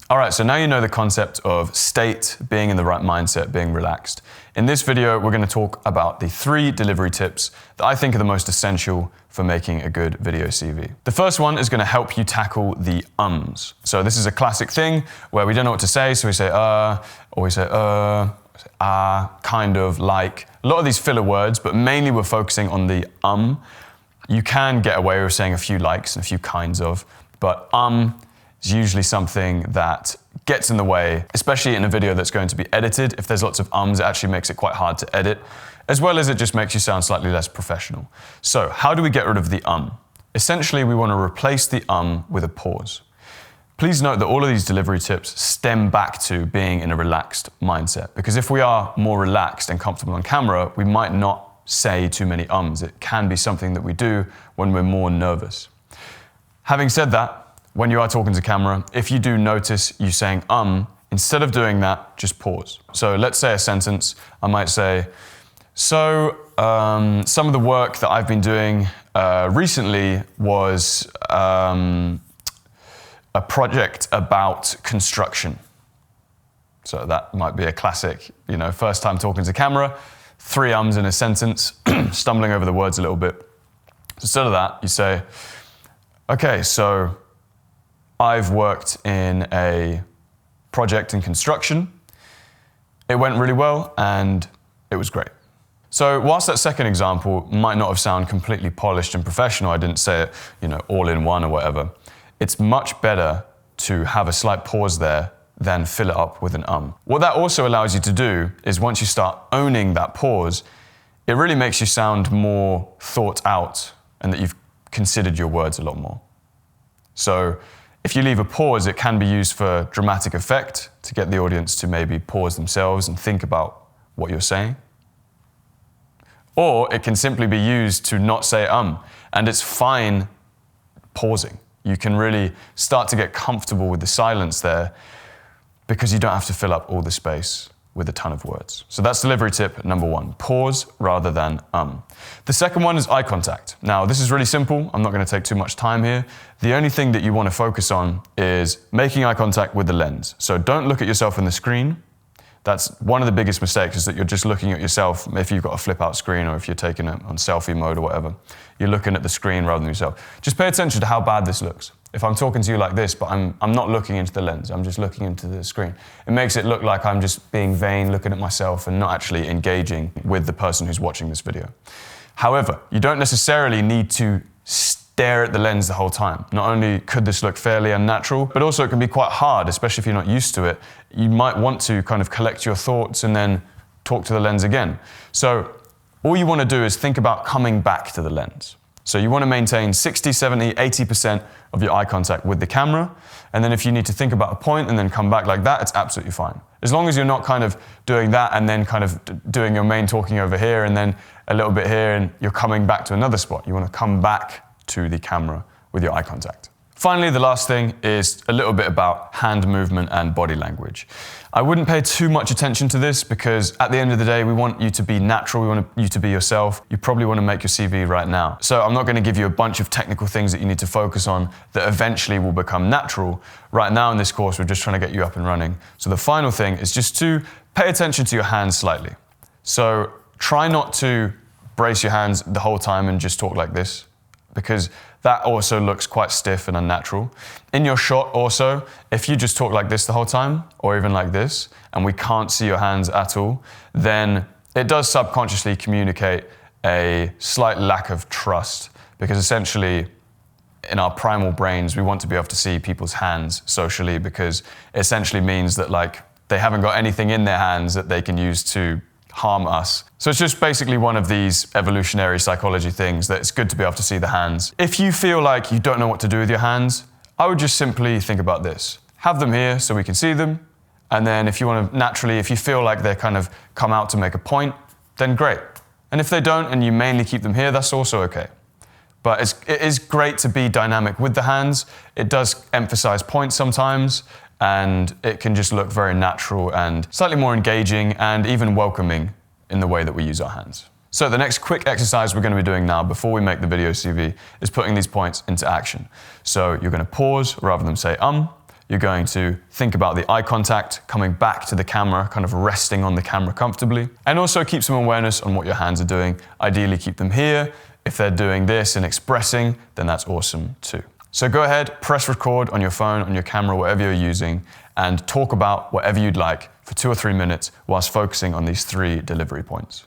All right, so now you know the concept of state, being in the right mindset, being relaxed. In this video, we're going to talk about the 3 delivery tips that I think are the most essential for making a good video CV. The first one is going to help you tackle the ums. So this is a classic thing where we don't know what to say, so we say or we say kind of, like. A lot of these filler words, but mainly we're focusing on the You can get away with saying a few likes and a few kinds of, but is usually something that gets in the way, especially in a video that's going to be edited. If there's lots of ums, it actually makes it quite hard to edit, as well as it just makes you sound slightly less professional. So how do we get rid of the Essentially, we want to replace the with a pause. Please note that all of these delivery tips stem back to being in a relaxed mindset, because if we are more relaxed and comfortable on camera, we might not say too many ums. It can be something that we do when we're more nervous. Having said that, when you are talking to camera, if you do notice you saying instead of doing that, just pause. So let's say a sentence. I might say, so some of the work that I've been doing recently was a project about construction. So that might be a classic, first time talking to camera, 3 ums in a sentence, stumbling over the words a little bit. Instead of that, you say, okay, so I've worked in a project in construction. It went really well and it was great. So whilst that second example might not have sounded completely polished and professional, I didn't say it, all in one or whatever, it's much better to have a slight pause there than fill it up with an What that also allows you to do is once you start owning that pause, it really makes you sound more thought out and that you've considered your words a lot more. So if you leave a pause, it can be used for dramatic effect to get the audience to maybe pause themselves and think about what you're saying. Or it can simply be used to not say and it's fine pausing. You can really start to get comfortable with the silence there because you don't have to fill up all the space with a ton of words. So that's delivery tip number 1, pause rather than The second one is eye contact. Now, this is really simple. I'm not going to take too much time here. The only thing that you want to focus on is making eye contact with the lens. So don't look at yourself in the screen. That's one of the biggest mistakes, is that you're just looking at yourself if you've got a flip out screen or if you're taking it on selfie mode or whatever. You're looking at the screen rather than yourself. Just pay attention to how bad this looks. If I'm talking to you like this, but I'm not looking into the lens, I'm just looking into the screen. It makes it look like I'm just being vain, looking at myself and not actually engaging with the person who's watching this video. However, you don't necessarily need to stare at the lens the whole time. Not only could this look fairly unnatural, but also it can be quite hard, especially if you're not used to it. You might want to kind of collect your thoughts and then talk to the lens again. So all you want to do is think about coming back to the lens. So you want to maintain 60, 70, 80% of your eye contact with the camera. And then if you need to think about a point and then come back like that, it's absolutely fine. As long as you're not kind of doing that and then kind of doing your main talking over here and then a little bit here and you're coming back to another spot. You want to come back to the camera with your eye contact. Finally, the last thing is a little bit about hand movement and body language. I wouldn't pay too much attention to this because at the end of the day, we want you to be natural, we want you to be yourself. You probably want to make your CV right now. So I'm not going to give you a bunch of technical things that you need to focus on that eventually will become natural. Right now in this course, we're just trying to get you up and running. So the final thing is just to pay attention to your hands slightly. So try not to brace your hands the whole time and just talk like this, because that also looks quite stiff and unnatural. In your shot also, if you just talk like this the whole time, or even like this, and we can't see your hands at all, then it does subconsciously communicate a slight lack of trust, because essentially in our primal brains, we want to be able to see people's hands socially, because it essentially means that they haven't got anything in their hands that they can use to harm us. So it's just basically one of these evolutionary psychology things that it's good to be able to see the hands. If you feel like you don't know what to do with your hands, I would just simply think about this. Have them here so we can see them. And then if you want to naturally, if you feel like they kind of come out to make a point, then great. And if they don't and you mainly keep them here, that's also okay. But it is great to be dynamic with the hands. It does emphasize points sometimes, and it can just look very natural and slightly more engaging and even welcoming in the way that we use our hands. So the next quick exercise we're going to be doing now before we make the video CV is putting these points into action. So you're going to pause rather than say You're going to think about the eye contact, coming back to the camera, kind of resting on the camera comfortably. And also keep some awareness on what your hands are doing. Ideally keep them here. If they're doing this and expressing, then that's awesome too. So go ahead, press record on your phone, on your camera, whatever you're using, and talk about whatever you'd like for 2 or 3 minutes whilst focusing on these 3 delivery points.